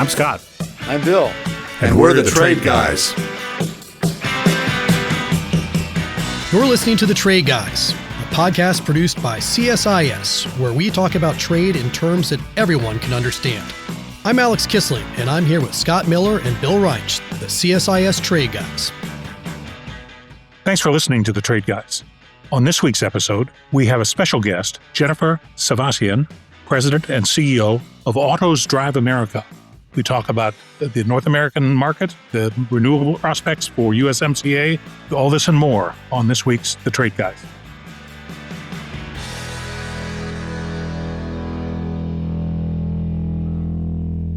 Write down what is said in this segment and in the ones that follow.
I'm Scott. I'm Bill. And we're the Trade Guys. You're listening to The Trade Guys, a podcast produced by CSIS, where we talk about trade in terms that everyone can understand. I'm Alex Kissling, and I'm here with Scott Miller and Bill Reich, the CSIS Trade Guys. Thanks for listening to The Trade Guys. On this week's episode, we have a special guest, Jennifer Safavian, President and CEO of Autos Drive America. We talk about the North American market, the renewable prospects for USMCA, all this and more on this week's The Trade Guys.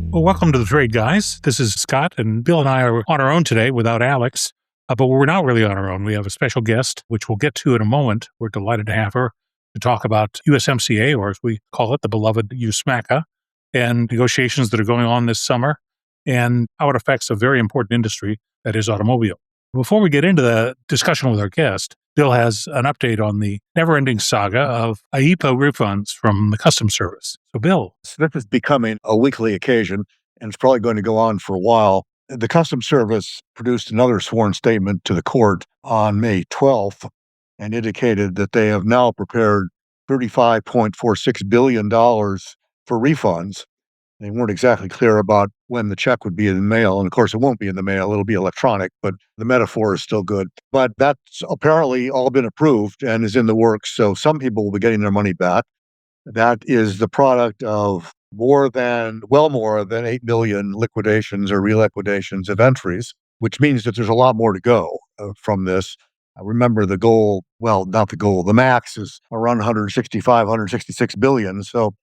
Well, welcome to The Trade Guys. This is Scott, and Bill and I are on our own today without Alex, but we're not really on our own. We have a special guest, which we'll get to in a moment. We're delighted to have her to talk about USMCA, or as we call it, the beloved USMCA, and negotiations that are going on this summer and how it affects a very important industry that is automobile. Before we get into the discussion with our guest, Bill has an update on the never-ending saga of IEPA refunds from the Customs Service. So, Bill. This is becoming a weekly occasion, and it's probably going to go on for a while. The Customs Service produced another sworn statement to the court on May 12th and indicated that they have now prepared $35.46 billion for refunds. They weren't exactly clear about when the check would be in the mail. And of course, it won't be in the mail. It'll be electronic, but the metaphor is still good. But that's apparently all been approved and is in the works. So some people will be getting their money back. That is the product of well more than 8 million liquidations or reliquidations of entries, which means that there's a lot more to go from this. I remember the max is around 166 billion. So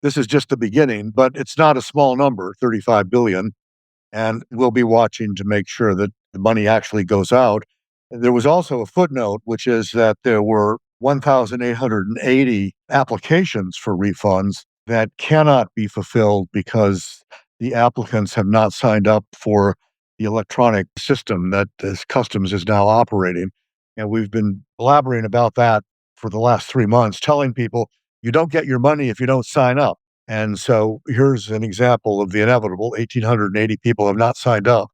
this is just the beginning, but it's not a small number, 35 billion. And we'll be watching to make sure that the money actually goes out. There was also a footnote, which is that there were 1,880 applications for refunds that cannot be fulfilled because the applicants have not signed up for the electronic system that this Customs is now operating. And we've been blabbering about that for the last 3 months, telling people, you don't get your money if you don't sign up. And so here's an example of the inevitable. 1,880 people have not signed up,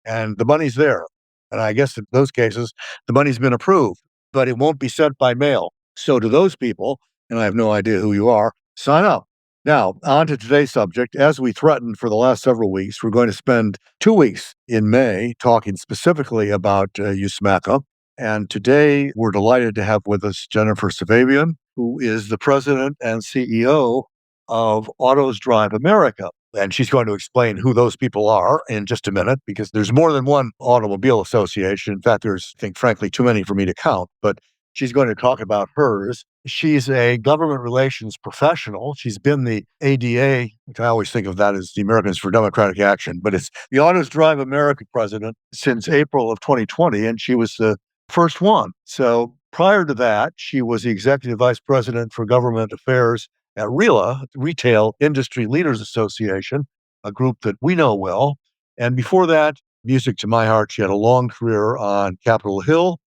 and the money's there. And I guess in those cases, the money's been approved, but it won't be sent by mail. So to those people, and I have no idea who you are, sign up. Now, on to today's subject. As we threatened for the last several weeks, we're going to spend 2 weeks in May talking specifically about USMCA. And today, we're delighted to have with us Jennifer Safavian, who is the president and CEO of Autos Drive America. And she's going to explain who those people are in just a minute, because there's more than one automobile association. In fact, there's, I think, frankly, too many for me to count. But she's going to talk about hers. She's a government relations professional. She's been the ADA, which I always think of that as the Americans for Democratic Action, but it's the Autos Drive America president since April of 2020, and she was the first one. So prior to that, she was the executive vice president for government affairs at RILA, Retail Industry Leaders Association, a group that we know well. And before that, music to my heart, she had a long career on Capitol Hill.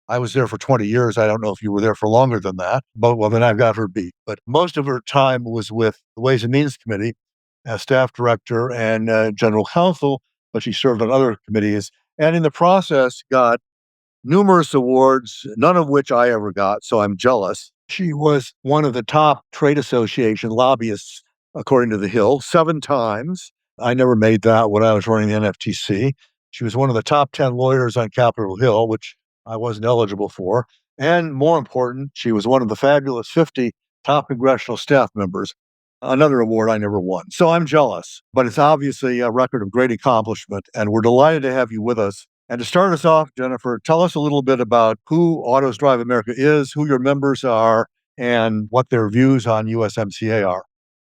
I was there for 20 years. I don't know if you were there for longer than that, but well, then I've got her beat. But most of her time was with the Ways and Means Committee as staff director and general counsel, but she served on other committees. And in the process, got numerous awards, none of which I ever got, so I'm jealous. She was one of the top trade association lobbyists, according to The Hill, 7 times. I never made that when I was running the NFTC. She was one of the top 10 lawyers on Capitol Hill, which I wasn't eligible for. And more important, she was one of the fabulous 50 top congressional staff members, another award I never won. So I'm jealous, but it's obviously a record of great accomplishment, and we're delighted to have you with us. And to start us off, Jennifer, tell us a little bit about who Autos Drive America is, who your members are, and what their views on USMCA are.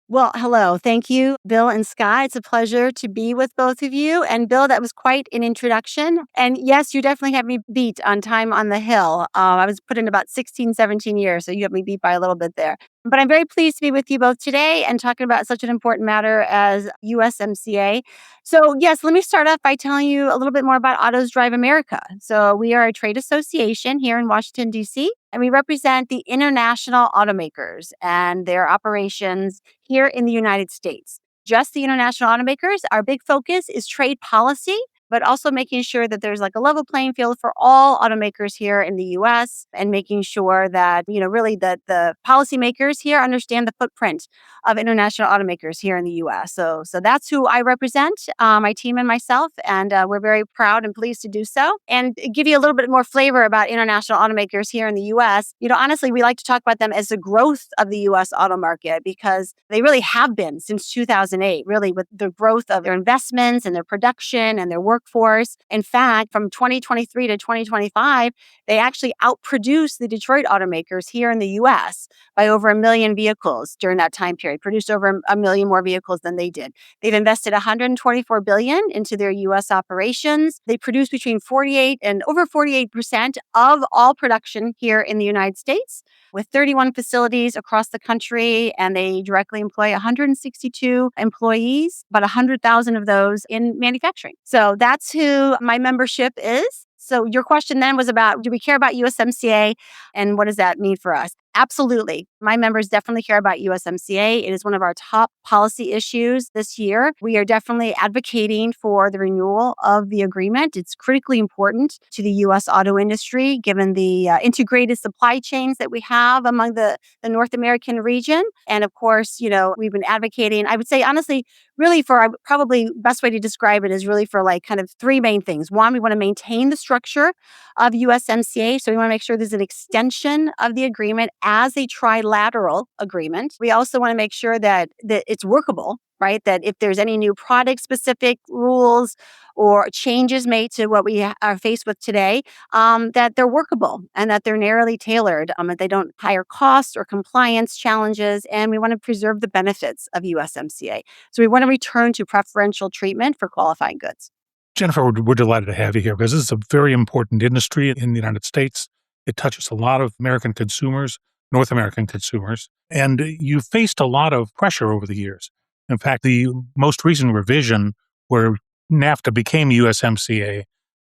Well, hello. Thank you, Bill and Scott. It's a pleasure to be with both of you. And Bill, that was quite an introduction. And yes, you definitely have me beat on time on the Hill. I was put in about 16, 17 years, so you have me beat by a little bit there. But I'm very pleased to be with you both today and talking about such an important matter as USMCA. So yes, let me start off by telling you a little bit more about Autos Drive America. So we are a trade association here in Washington, D.C., and we represent the international automakers and their operations here in the United States. just the international automakers. Our big focus is trade policy, but also making sure that there's like a level playing field for all automakers here in the US, and making sure that, really that the policymakers here understand the footprint of international automakers here in the US. So that's who I represent, my team and myself, and we're very proud and pleased to do so. And give you a little bit more flavor about international automakers here in the US. Honestly, we like to talk about them as the growth of the US auto market, because they really have been since 2008, really, with the growth of their investments and their production and their workforce. In fact, from 2023 to 2025, they actually outproduced the Detroit automakers here in the US by over 1 million vehicles during that time period, produced over 1 million more vehicles than they did. They've invested $124 billion into their US operations. They produce between 48 and over 48% of all production here in the United States, with 31 facilities across the country, and they directly employ 162 employees, about 100,000 of those in manufacturing. So that's who my membership is. So your question then was about, do we care about USMCA and what does that mean for us? Absolutely. My members definitely care about USMCA. It is one of our top policy issues this year. We are definitely advocating for the renewal of the agreement. It's critically important to the U.S. auto industry, given the integrated supply chains that we have among the North American region. And of course, we've been advocating, I would say, honestly, really for our, probably best way to describe it is really for like kind of three main things. One, we want to maintain the structure of USMCA. So we want to make sure there's an extension of the agreement as a trilateral agreement. We also want to make sure that it's workable, right? That if there's any new product specific rules or changes made to what we are faced with today, that they're workable and that they're narrowly tailored, that they don't higher costs or compliance challenges. And we want to preserve the benefits of USMCA. So we want to return to preferential treatment for qualifying goods. Jennifer, we're delighted to have you here because this is a very important industry in the United States. It touches a lot of American consumers, North American consumers, and you faced a lot of pressure over the years. In fact, the most recent revision where NAFTA became USMCA,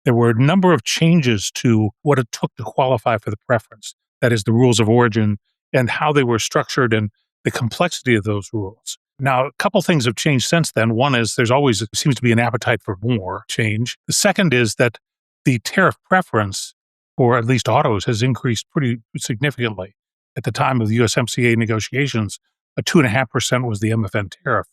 there were a number of changes to what it took to qualify for the preference. That is, the rules of origin and how they were structured and the complexity of those rules. Now, a couple things have changed since then. One is seems to be an appetite for more change. The second is that the tariff preference for at least autos has increased pretty significantly. At the time of the USMCA negotiations, a 2.5% was the MFN tariff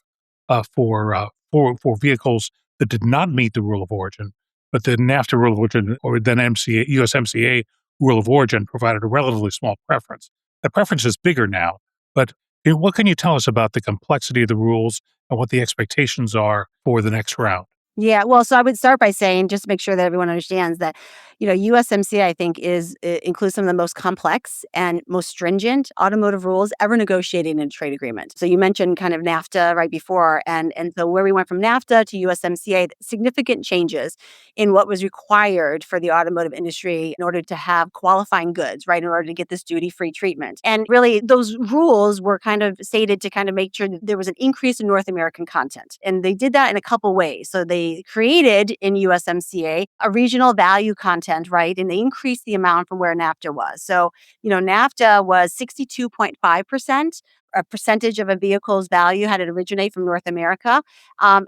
for vehicles that did not meet the rule of origin. But the NAFTA rule of origin, or then USMCA rule of origin, provided a relatively small preference. The preference is bigger now, but what can you tell us about the complexity of the rules and what the expectations are for the next round? Yeah, well, so I would start by saying, just to make sure that everyone understands that, USMCA, I think, includes some of the most complex and most stringent automotive rules ever negotiated in a trade agreement. So you mentioned kind of NAFTA right before, and so where we went from NAFTA to USMCA, significant changes in what was required for the automotive industry in order to have qualifying goods, right, in order to get this duty-free treatment. And really, those rules were kind of stated to kind of make sure that there was an increase in North American content. And they did that in a couple ways. So they created in USMCA a regional value content, right? And they increased the amount from where NAFTA was. So, NAFTA was 62.5%. A percentage of a vehicle's value had it originate from North America.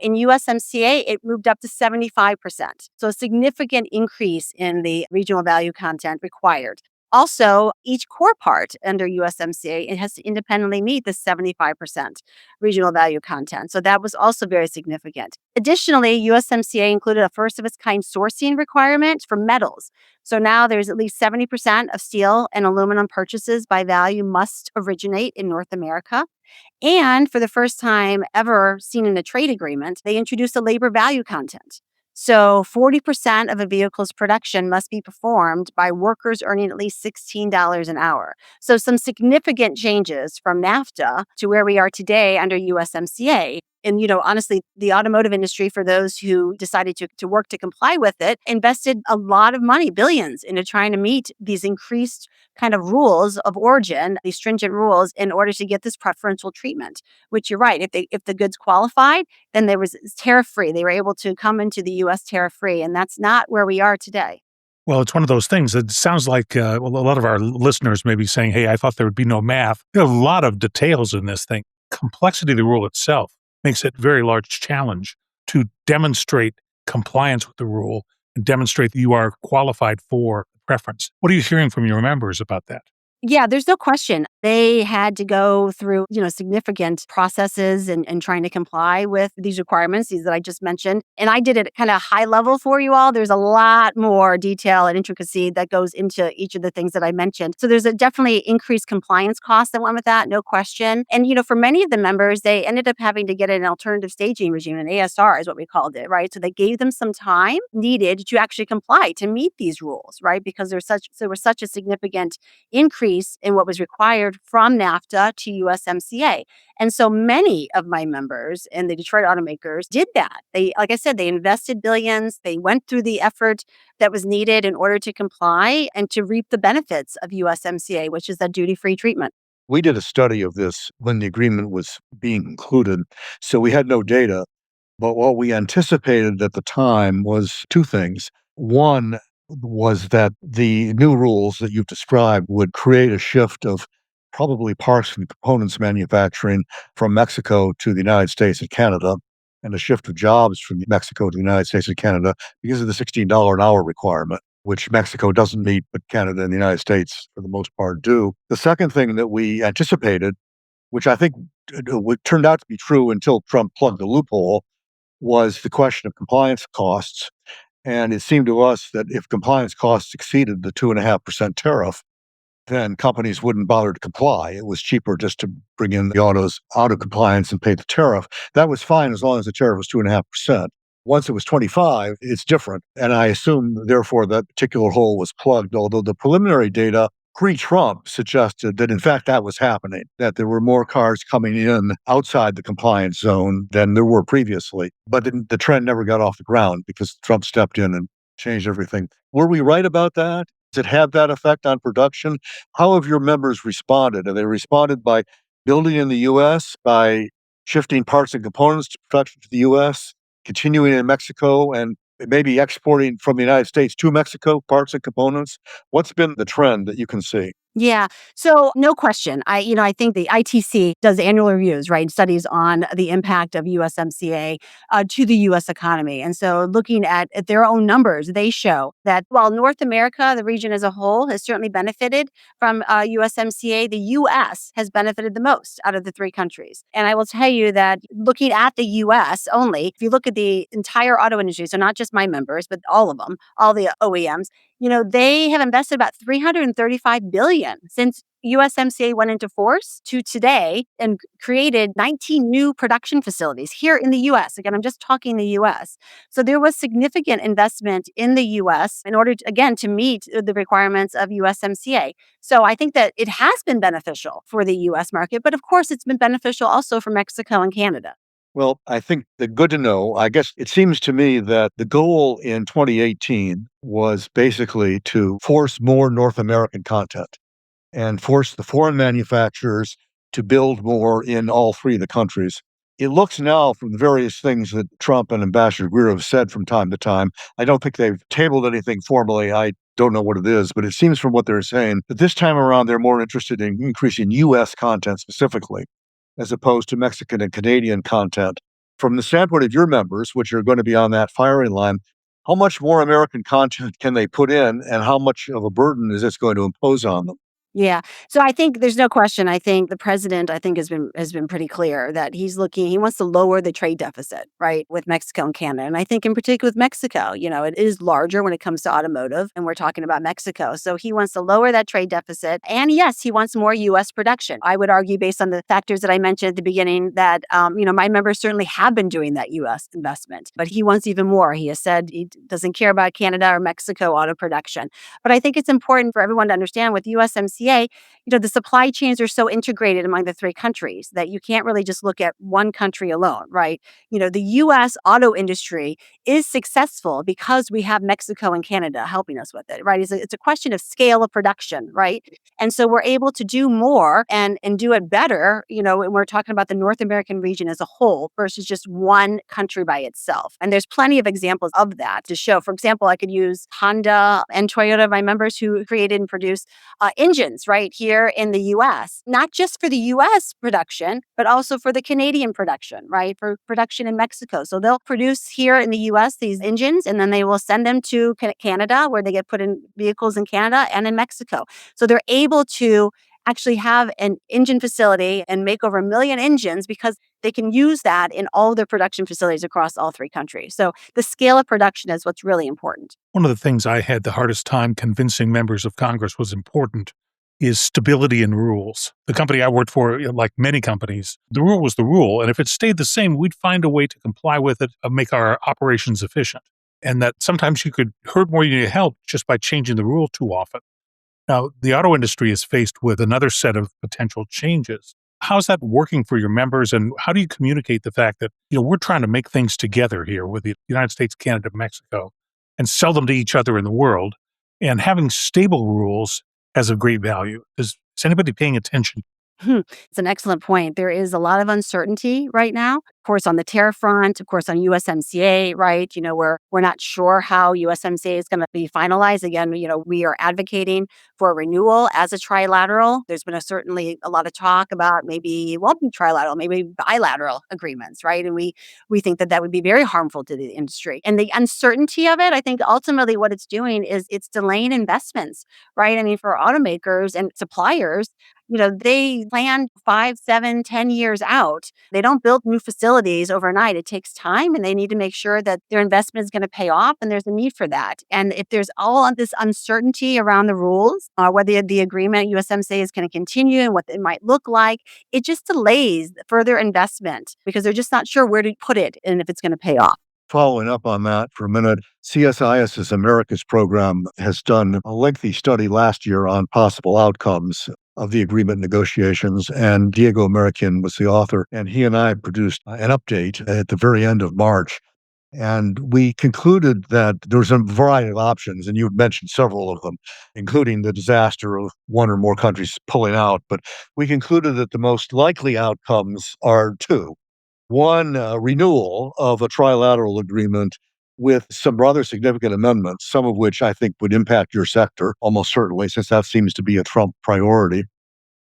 In USMCA, it moved up to 75%. So a significant increase in the regional value content required. Also, each core part under USMCA, it has to independently meet the 75% regional value content. So that was also very significant. Additionally, USMCA included a first of its kind sourcing requirement for metals. So now there's at least 70% of steel and aluminum purchases by value must originate in North America. And for the first time ever seen in a trade agreement, they introduced a labor value content. So 40% of a vehicle's production must be performed by workers earning at least $16 an hour. So some significant changes from NAFTA to where we are today under USMCA. And, honestly, the automotive industry, for those who decided to work to comply with it, invested a lot of money, billions, into trying to meet these increased kind of rules of origin, these stringent rules, in order to get this preferential treatment, which you're right. If the goods qualified, then there was tariff-free. They were able to come into the U.S. tariff-free, and that's not where we are today. Well, it's one of those things that sounds like a lot of our listeners may be saying, hey, I thought there would be no math. There are a lot of details in this thing. Complexity of the rule itself makes it a very large challenge to demonstrate compliance with the rule and demonstrate that you are qualified for preference. What are you hearing from your members about that? Yeah, there's no question. They had to go through, significant processes and trying to comply with these requirements, these that I just mentioned. And I did it kind of high level for you all. There's a lot more detail and intricacy that goes into each of the things that I mentioned. So there's a definitely increased compliance cost that went with that, no question. And, for many of the members, they ended up having to get an alternative staging regime, an ASR is what we called it, right? So they gave them some time needed to actually comply, to meet these rules, right? Because there was such a significant increase in what was required from NAFTA to USMCA. And so many of my members in the Detroit automakers did that. They, like I said, they invested billions. They went through the effort that was needed in order to comply and to reap the benefits of USMCA, which is that duty-free treatment. We did a study of this when the agreement was being concluded, so we had no data. But what we anticipated at the time was two things. One was that the new rules that you've described would create a shift of probably parts and components manufacturing from Mexico to the United States and Canada, and a shift of jobs from Mexico to the United States and Canada because of the $16 an hour requirement, which Mexico doesn't meet, but Canada and the United States, for the most part, do. The second thing that we anticipated, which I think turned out to be true until Trump plugged the loophole, was the question of compliance costs. And it seemed to us that if compliance costs exceeded the 2.5% tariff, then companies wouldn't bother to comply. It was cheaper just to bring in the autos out of compliance and pay the tariff. That was fine as long as the tariff was 2.5%. Once it was 25, it's different. And I assume, therefore, that particular hole was plugged, although the preliminary data pre-Trump suggested that, in fact, that was happening, that there were more cars coming in outside the compliance zone than there were previously. But the trend never got off the ground because Trump stepped in and changed everything. Were we right about that? Does it have that effect on production? How have your members responded? Have they responded by building in the U.S., by shifting parts and components to production to the U.S., continuing in Mexico, and maybe exporting from the United States to Mexico parts and components? What's been the trend that you can see? Yeah. So no question. I think the ITC does annual reviews, right? Studies on the impact of USMCA to the U.S. economy. And so looking at their own numbers, they show that while North America, the region as a whole, has certainly benefited from USMCA, the U.S. has benefited the most out of the three countries. And I will tell you that looking at the U.S. only, if you look at the entire auto industry, so not just my members, but all of them, all the OEMs, they have invested about $335 billion since USMCA went into force to today and created 19 new production facilities here in the US. Again, I'm just talking the US. So there was significant investment in the US in order to, again, to meet the requirements of USMCA. So I think that it has been beneficial for the US market, but of course it's been beneficial also for Mexico and Canada. Well, I think the good to know, I guess it seems to me that the goal in 2018 was basically to force more North American content and force the foreign manufacturers to build more in all three of the countries. It looks now from the various things that Trump and Ambassador Greer have said from time to time, I don't think they've tabled anything formally. I don't know what it is, but it seems from what they're saying that this time around they're more interested in increasing U.S. content specifically, as opposed to Mexican and Canadian content. From the standpoint of your members, which are going to be on that firing line, how much more American content can they put in, and how much of a burden is this going to impose on them? Yeah. So I think there's no question. I think the president, has been pretty clear that he wants to lower the trade deficit, right, with Mexico and Canada. And I think in particular with Mexico, it is larger when it comes to automotive, and we're talking about Mexico. So he wants to lower that trade deficit. And yes, he wants more US production. I would argue, based on the factors that I mentioned at the beginning, that my members certainly have been doing that US investment, but he wants even more. He has said he doesn't care about Canada or Mexico auto production. But I think it's important for everyone to understand with USMCA, the supply chains are so integrated among the three countries that you can't really just look at one country alone, right? The U.S. auto industry is successful because we have Mexico and Canada helping us with it, right? It's a question of scale of production, right? And so we're able to do more and do it better, and we're talking about the North American region as a whole versus just one country by itself. And there's plenty of examples of that to show. For example, I could use Honda and Toyota, my members, who created and produced engines engines right here in the US, not just for the US production, but also for the Canadian production, right? For production in Mexico. So they'll produce here in the US these engines, and then they will send them to Canada, where they get put in vehicles in Canada and in Mexico. So they're able to actually have an engine facility and make over 1 million engines because they can use that in all their production facilities across all 3 countries. So the scale of production is what's really important. One of the things I had the hardest time convincing members of Congress was important is stability in rules. The company I worked for, like many companies, the rule was the rule. And if it stayed the same, we'd find a way to comply with it, make our operations efficient. And that sometimes you could hurt more than you help just by changing the rule too often. Now, the auto industry is faced with another set of potential changes. How's that working for your members, and how do you communicate the fact that we're trying to make things together here with the United States, Canada, Mexico, and sell them to each other in the world, and having stable rules has a great value? Is anybody paying attention? It's an excellent point. There is a lot of uncertainty right now. Of course, on the tariff front, of course, on USMCA, right? We're not sure how USMCA is going to be finalized. Again, we are advocating for a renewal as a trilateral. There's been certainly a lot of talk about maybe it won't be trilateral, maybe bilateral agreements, right? And we think that would be very harmful to the industry. And the uncertainty of it, I think ultimately what it's doing is it's delaying investments, right? I mean, for automakers and suppliers, they plan 5, 7, 10 years out. They don't build new facilities overnight. It takes time, and they need to make sure that their investment is going to pay off, and there's a need for that. And if there's all of this uncertainty around the rules, whether the agreement USMCA is going to continue and what it might look like, it just delays further investment because they're just not sure where to put it and if it's going to pay off. Following up on that for a minute, CSIS's Americas program has done a lengthy study last year on possible outcomes of the agreement negotiations, and Diego American was the author, and he and I produced an update at the very end of March. And we concluded that there's a variety of options, and you mentioned several of them, including the disaster of one or more countries pulling out. But we concluded that the most likely outcomes are 2. One, renewal of a trilateral agreement with some rather significant amendments, some of which I think would impact your sector, almost certainly, since that seems to be a Trump priority,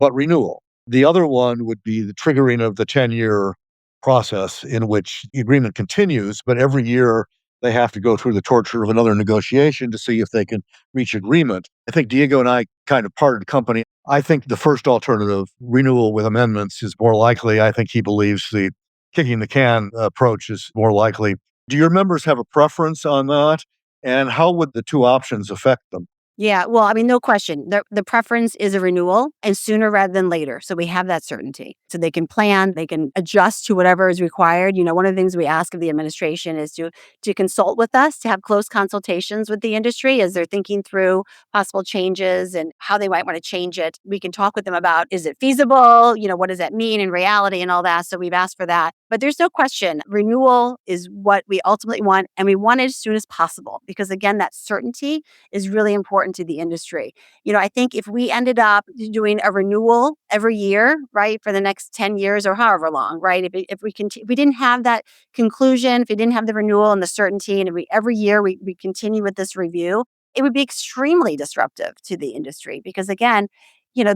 but renewal. The other one would be the triggering of the 10-year process in which the agreement continues, but every year they have to go through the torture of another negotiation to see if they can reach agreement. I think Diego and I kind of parted company. I think the first alternative, renewal with amendments, is more likely. I think he believes the kicking the can approach is more likely. Do your members have a preference on that? And how would the 2 options affect them? Yeah, well, I mean, no question. The preference is a renewal, and sooner rather than later. So we have that certainty. So they can plan, they can adjust to whatever is required. One of the things we ask of the administration is to consult with us, to have close consultations with the industry as they're thinking through possible changes and how they might want to change it. We can talk with them about, is it feasible? What does that mean in reality and all that? So we've asked for that. But there's no question, renewal is what we ultimately want, and we want it as soon as possible because, again, that certainty is really important to the industry. I think if we ended up doing a renewal every year, right, for the next 10 years or however long, right, if we didn't have that conclusion, if we didn't have the renewal and the certainty, and every year we continue with this review, it would be extremely disruptive to the industry because, again,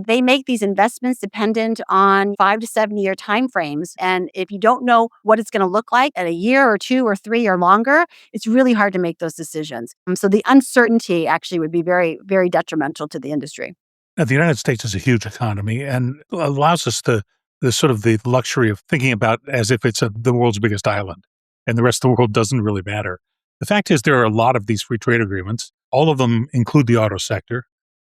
they make these investments dependent on 5 to 7 year timeframes. And if you don't know what it's going to look like at a year or 2 or 3 or longer, it's really hard to make those decisions. So the uncertainty actually would be very, very detrimental to the industry. Now, the United States is a huge economy and allows us the sort of the luxury of thinking about as if it's the world's biggest island and the rest of the world doesn't really matter. The fact is there are a lot of these free trade agreements. All of them include the auto sector.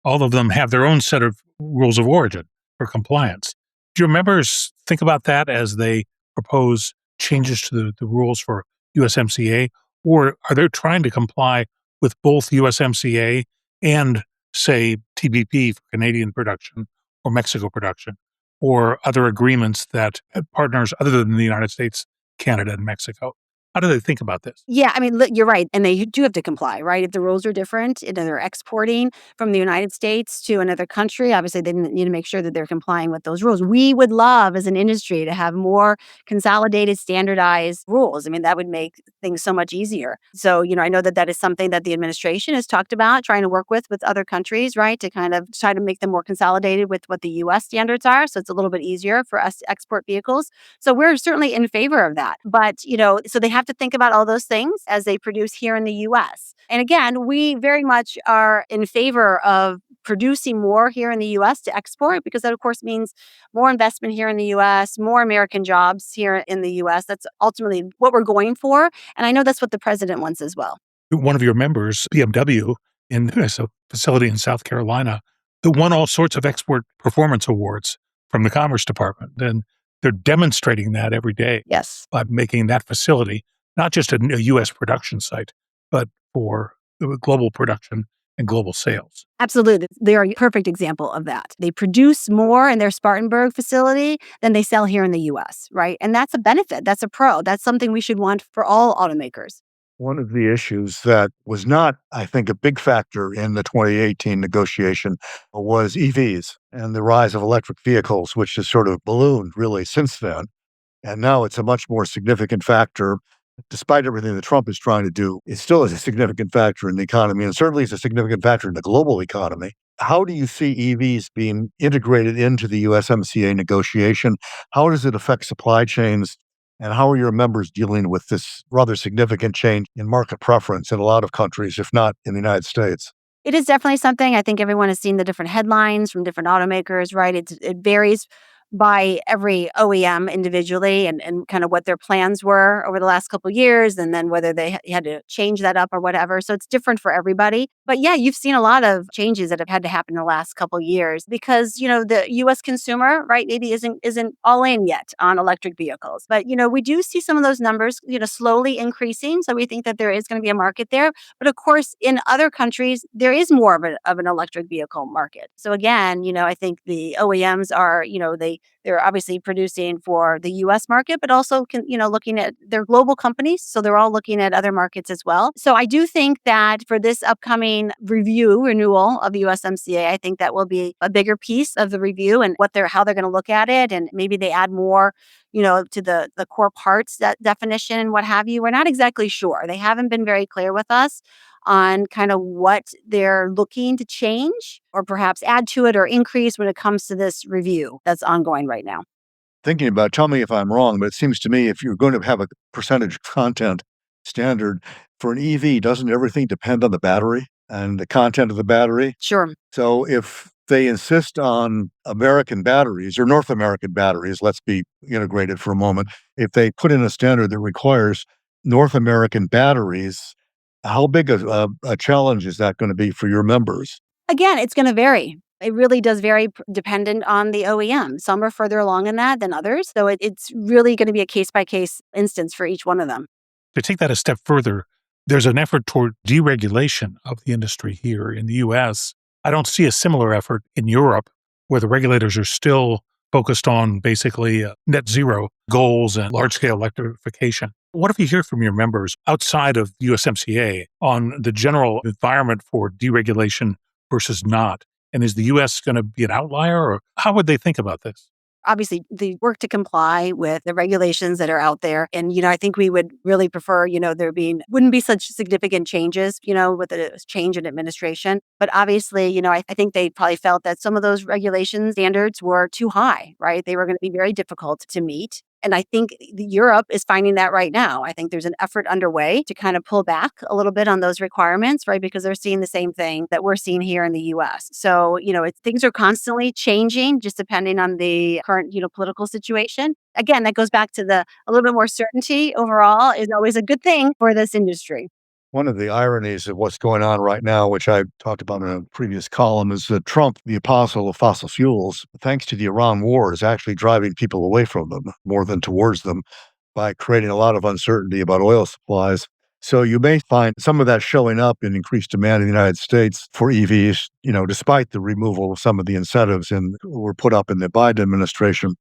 All of them have their own set of rules of origin for compliance. Do your members think about that as they propose changes to the rules for USMCA, or are they trying to comply with both USMCA and, say, TPP for Canadian production or Mexico production, or other agreements that partners other than the United States, Canada, and Mexico? How do they think about this? Yeah, I mean, look, you're right. And they do have to comply, right? If the rules are different and they're exporting from the United States to another country, obviously they need to make sure that they're complying with those rules. We would love as an industry to have more consolidated, standardized rules. I mean, that would make things so much easier. So, I know that that is something that the administration has talked about trying to work with other countries, right? To kind of try to make them more consolidated with what the US standards are. So it's a little bit easier for us to export vehicles. So we're certainly in favor of that. But, so they have to think about all those things as they produce here in the US. And again, we very much are in favor of producing more here in the US to export because that, of course, means more investment here in the US, more American jobs here in the US. That's ultimately what we're going for. And I know that's what the president wants as well. One of your members, BMW, in a facility in South Carolina, that won all sorts of export performance awards from the Commerce Department. And they're demonstrating that every day Yes. by making that facility not just a U.S. production site, but for global production and global sales. Absolutely. They are a perfect example of that. They produce more in their Spartanburg facility than they sell here in the US, right? And that's a benefit. That's a pro. That's something we should want for all automakers. One of the issues that was not, I think, a big factor in the 2018 negotiation was EVs and the rise of electric vehicles, which has sort of ballooned really since then. And now it's a much more significant factor. Despite everything that Trump is trying to do, it still is a significant factor in the economy, and certainly is a significant factor in the global economy. How do you see EVs being integrated into the USMCA negotiation? How does it affect supply chains? And how are your members dealing with this rather significant change in market preference in a lot of countries, if not in the United States? It is definitely something. I think everyone has seen the different headlines from different automakers, right? It varies by every OEM individually and kind of what their plans were over the last couple of years and then whether they had to change that up or whatever. So it's different for everybody. But yeah, you've seen a lot of changes that have had to happen in the last couple of years because, the US consumer, right, maybe isn't all in yet on electric vehicles. But, we do see some of those numbers, slowly increasing. So we think that there is going to be a market there. But of course, in other countries, there is more of an electric vehicle market. So again, I think the OEMs are, they're obviously producing for the US market, but also looking at their global companies. So they're all looking at other markets as well. So I do think that for this upcoming renewal of USMCA, I think that will be a bigger piece of the review and how they're going to look at it. And maybe they add more, to the core parts, that definition and what have you. We're not exactly sure. They haven't been very clear with us on kind of what they're looking to change or perhaps add to it or increase when it comes to this review that's ongoing right now. Thinking about, tell me if I'm wrong, but it seems to me if you're going to have a percentage content standard for an EV, doesn't everything depend on the battery and the content of the battery? Sure. So if they insist on American batteries or North American batteries, let's be integrated for a moment. If they put in a standard that requires North American batteries, how big a challenge is that going to be for your members? Again, it's going to vary. It really does vary dependent on the OEM. Some are further along in that than others. So it's really going to be a case-by-case instance for each one of them. To take that a step further, there's an effort toward deregulation of the industry here in the U.S. I don't see a similar effort in Europe, where the regulators are still focused on basically net zero goals and large-scale electrification. What if you hear from your members outside of USMCA on the general environment for deregulation versus not? And is the U.S. going to be an outlier, or how would they think about this? Obviously, they work to comply with the regulations that are out there. And, I think we would really prefer, wouldn't be such significant changes, with a change in administration. But obviously, I think they probably felt that some of those regulation standards were too high, right? They were going to be very difficult to meet. And I think Europe is finding that right now. I think there's an effort underway to kind of pull back a little bit on those requirements, right? Because they're seeing the same thing that we're seeing here in the US. So, things are constantly changing just depending on the current, political situation. Again, that goes back to a little bit more certainty overall is always a good thing for this industry. One of the ironies of what's going on right now, which I talked about in a previous column, is that Trump, the apostle of fossil fuels, thanks to the Iran war, is actually driving people away from them more than towards them by creating a lot of uncertainty about oil supplies. So you may find some of that showing up in increased demand in the United States for EVs, despite the removal of some of the incentives were put up in the Biden administration.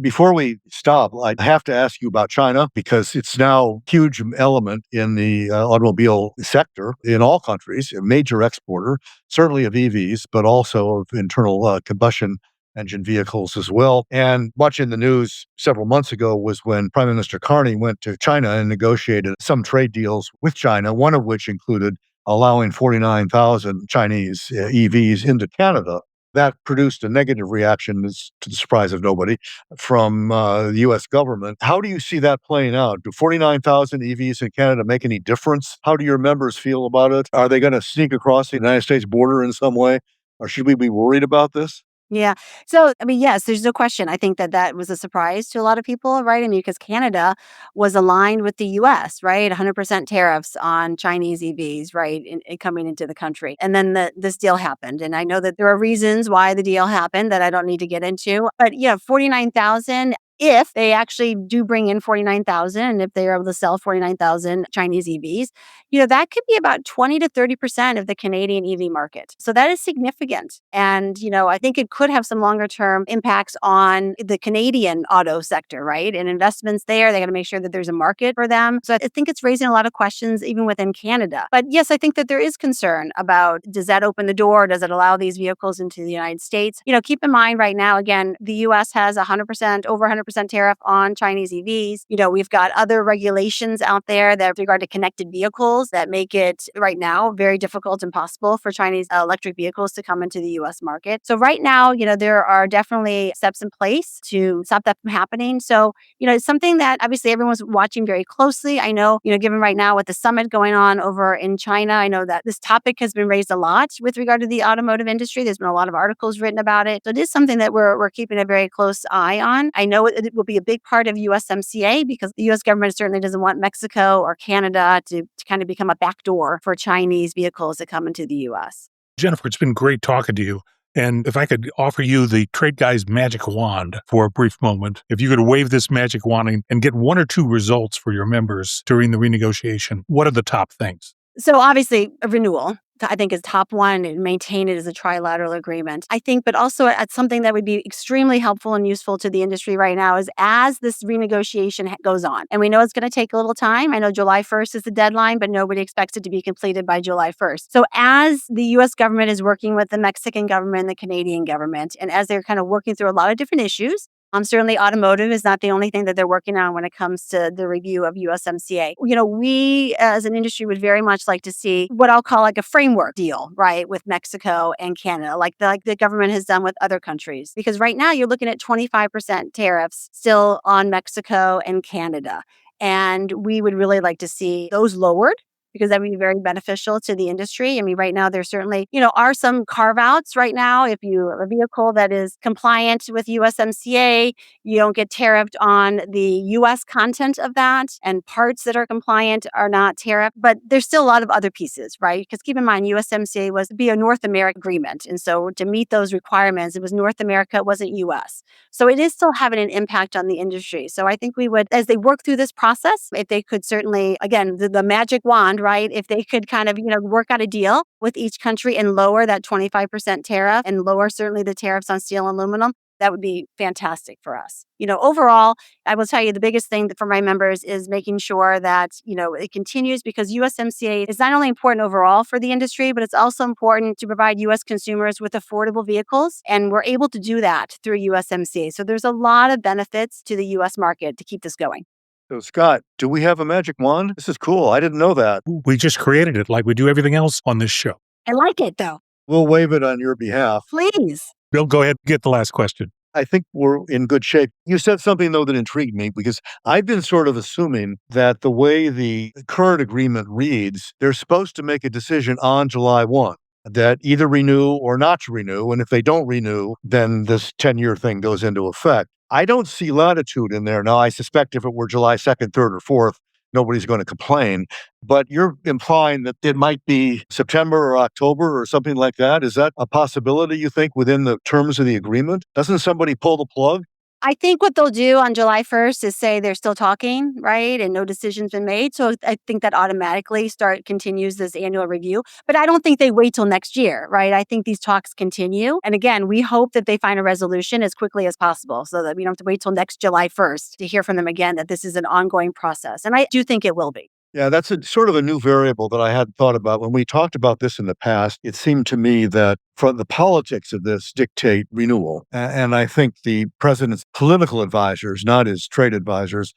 Before we stop, I have to ask you about China because it's now a huge element in the automobile sector in all countries, a major exporter, certainly of EVs, but also of internal combustion engine vehicles as well. And watching the news several months ago was when Prime Minister Carney went to China and negotiated some trade deals with China, one of which included allowing 49,000 Chinese EVs into Canada. That produced a negative reaction, to the surprise of nobody, from the U.S. government. How do you see that playing out? Do 49,000 EVs in Canada make any difference? How do your members feel about it? Are they going to sneak across the United States border in some way? Or should we be worried about this? Yeah. So, I mean, yes, there's no question. I think that that was a surprise to a lot of people, right? I mean, because Canada was aligned with the US, right? 100% tariffs on Chinese EVs, right? In coming into the country. And then this deal happened. And I know that there are reasons why the deal happened that I don't need to get into. But yeah, 49,000. If they actually do bring in 49,000, and if they're able to sell 49,000 Chinese EVs, that could be about 20 to 30% of the Canadian EV market. So that is significant. And, I think it could have some longer term impacts on the Canadian auto sector, right? And investments there, they got to make sure that there's a market for them. So I think it's raising a lot of questions even within Canada. But yes, I think that there is concern about, does that open the door? Does it allow these vehicles into the United States? Keep in mind right now, again, the US has 100%, over 100% tariff on Chinese EVs. We've got other regulations out there that with regard to connected vehicles that make it right now very difficult and impossible for Chinese electric vehicles to come into the US market. So right now, there are definitely steps in place to stop that from happening. So, it's something that obviously everyone's watching very closely. I know, given right now with the summit going on over in China, I know that this topic has been raised a lot with regard to the automotive industry. There's been a lot of articles written about it. So it is something that we're keeping a very close eye on. I know it will be a big part of USMCA because the US government certainly doesn't want Mexico or Canada to kind of become a backdoor for Chinese vehicles that come into the US. Jennifer, it's been great talking to you. And if I could offer you the Trade Guy's magic wand for a brief moment, if you could wave this magic wand and get one or two results for your members during the renegotiation, what are the top things? So obviously a renewal, I think, is top one, and maintain it as a trilateral agreement. I think, but also at something that would be extremely helpful and useful to the industry right now is as this renegotiation goes on, and we know it's going to take a little time. I know July 1st is the deadline, but nobody expects it to be completed by July 1st. So as the U.S. government is working with the Mexican government and the Canadian government, and as they're kind of working through a lot of different issues, certainly automotive is not the only thing that they're working on when it comes to the review of USMCA. We as an industry would very much like to see what I'll call like a framework deal, right, with Mexico and Canada, like the government has done with other countries. Because right now you're looking at 25% tariffs still on Mexico and Canada. And we would really like to see those lowered, because that would be very beneficial to the industry. I mean, right now, there certainly, are some carve-outs right now. If you have a vehicle that is compliant with USMCA, you don't get tariffed on the US content of that, and parts that are compliant are not tariffed. But there's still a lot of other pieces, right? Because keep in mind, USMCA was to be a North American agreement. And so to meet those requirements, it was North America, it wasn't US. So it is still having an impact on the industry. So I think we would, as they work through this process, if they could certainly, again, the magic wand, right? If they could kind of, work out a deal with each country and lower that 25% tariff and lower certainly the tariffs on steel and aluminum, that would be fantastic for us. Overall, I will tell you the biggest thing for my members is making sure that, it continues, because USMCA is not only important overall for the industry, but it's also important to provide US consumers with affordable vehicles. And we're able to do that through USMCA. So there's a lot of benefits to the US market to keep this going. So, Scott, do we have a magic wand? This is cool. I didn't know that. We just created it like we do everything else on this show. I like it, though. We'll wave it on your behalf. Please. Bill, go ahead and get the last question. I think we're in good shape. You said something, though, that intrigued me, because I've been sort of assuming that the way the current agreement reads, they're supposed to make a decision on July 1, that either renew or not to renew. And if they don't renew, then this 10-year thing goes into effect. I don't see latitude in there. Now, I suspect if it were July 2nd, 3rd, or 4th, nobody's going to complain. But you're implying that it might be September or October or something like that. Is that a possibility, you think, within the terms of the agreement? Doesn't somebody pull the plug? I think what they'll do on July 1st is say they're still talking, right? And no decision's been made. So I think that automatically continues this annual review. But I don't think they wait till next year, right? I think these talks continue. And again, we hope that they find a resolution as quickly as possible so that we don't have to wait till next July 1st to hear from them again that this is an ongoing process. And I do think it will be. Yeah, that's a sort of a new variable that I hadn't thought about. When we talked about this in the past, it seemed to me that from the politics of this dictate renewal. And I think the president's political advisors, not his trade advisors,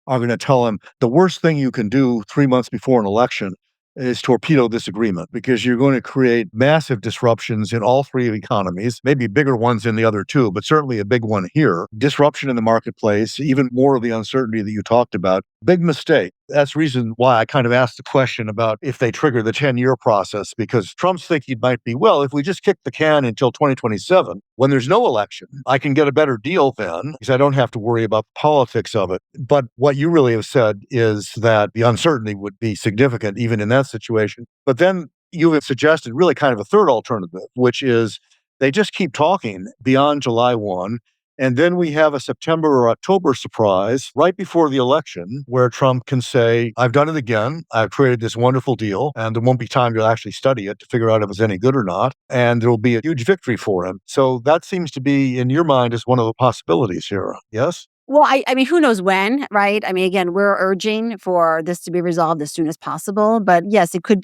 are going to tell him the worst thing you can do 3 months before an election is torpedo this agreement, because you're going to create massive disruptions in all three economies, maybe bigger ones in the other two, but certainly a big one here. Disruption in the marketplace, even more of the uncertainty that you talked about. Big mistake. That's the reason why I kind of asked the question about if they trigger the 10-year process, because Trump's thinking might be, well, if we just kick the can until 2027, when there's no election, I can get a better deal then because I don't have to worry about the politics of it. But what you really have said is that the uncertainty would be significant even in that situation. But then you have suggested really kind of a third alternative, which is they just keep talking beyond July 1. And then we have a September or October surprise right before the election where Trump can say, I've done it again. I've created this wonderful deal, and there won't be time to actually study it to figure out if it's any good or not. And there will be a huge victory for him. So that seems to be, in your mind, is one of the possibilities here. Yes? Well, I mean, who knows when, right? I mean, again, we're urging for this to be resolved as soon as possible. But yes, it could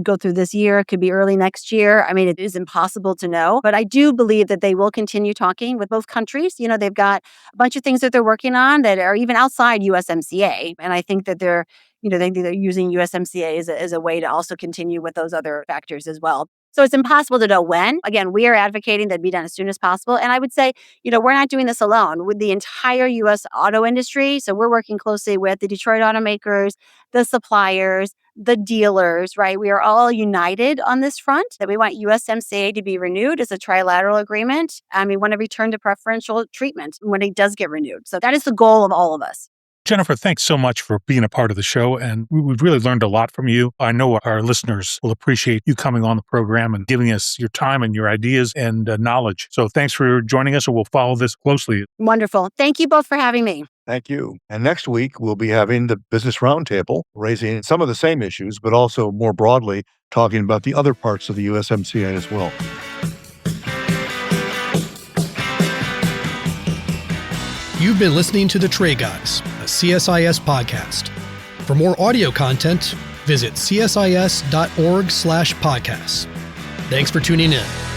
go through this year. It could be early next year. I mean, it is impossible to know. But I do believe that they will continue talking with both countries. You know, they've got a bunch of things that they're working on that are even outside USMCA. And I think that they're using USMCA as a way to also continue with those other factors as well. So it's impossible to know when. Again, we are advocating that be done as soon as possible. And I would say, we're not doing this alone. With the entire U.S. auto industry, so we're working closely with the Detroit automakers, the suppliers, the dealers, right? We are all united on this front that we want USMCA to be renewed as a trilateral agreement. And we want to return to preferential treatment when it does get renewed. So that is the goal of all of us. Jennifer, thanks so much for being a part of the show. And we've really learned a lot from you. I know our listeners will appreciate you coming on the program and giving us your time and your ideas and knowledge. So thanks for joining us, and we'll follow this closely. Wonderful. Thank you both for having me. Thank you. And next week, we'll be having the Business Roundtable, raising some of the same issues, but also more broadly, talking about the other parts of the USMCA as well. You've been listening to The Trade Guys, a CSIS podcast. For more audio content, visit csis.org/podcasts. Thanks for tuning in.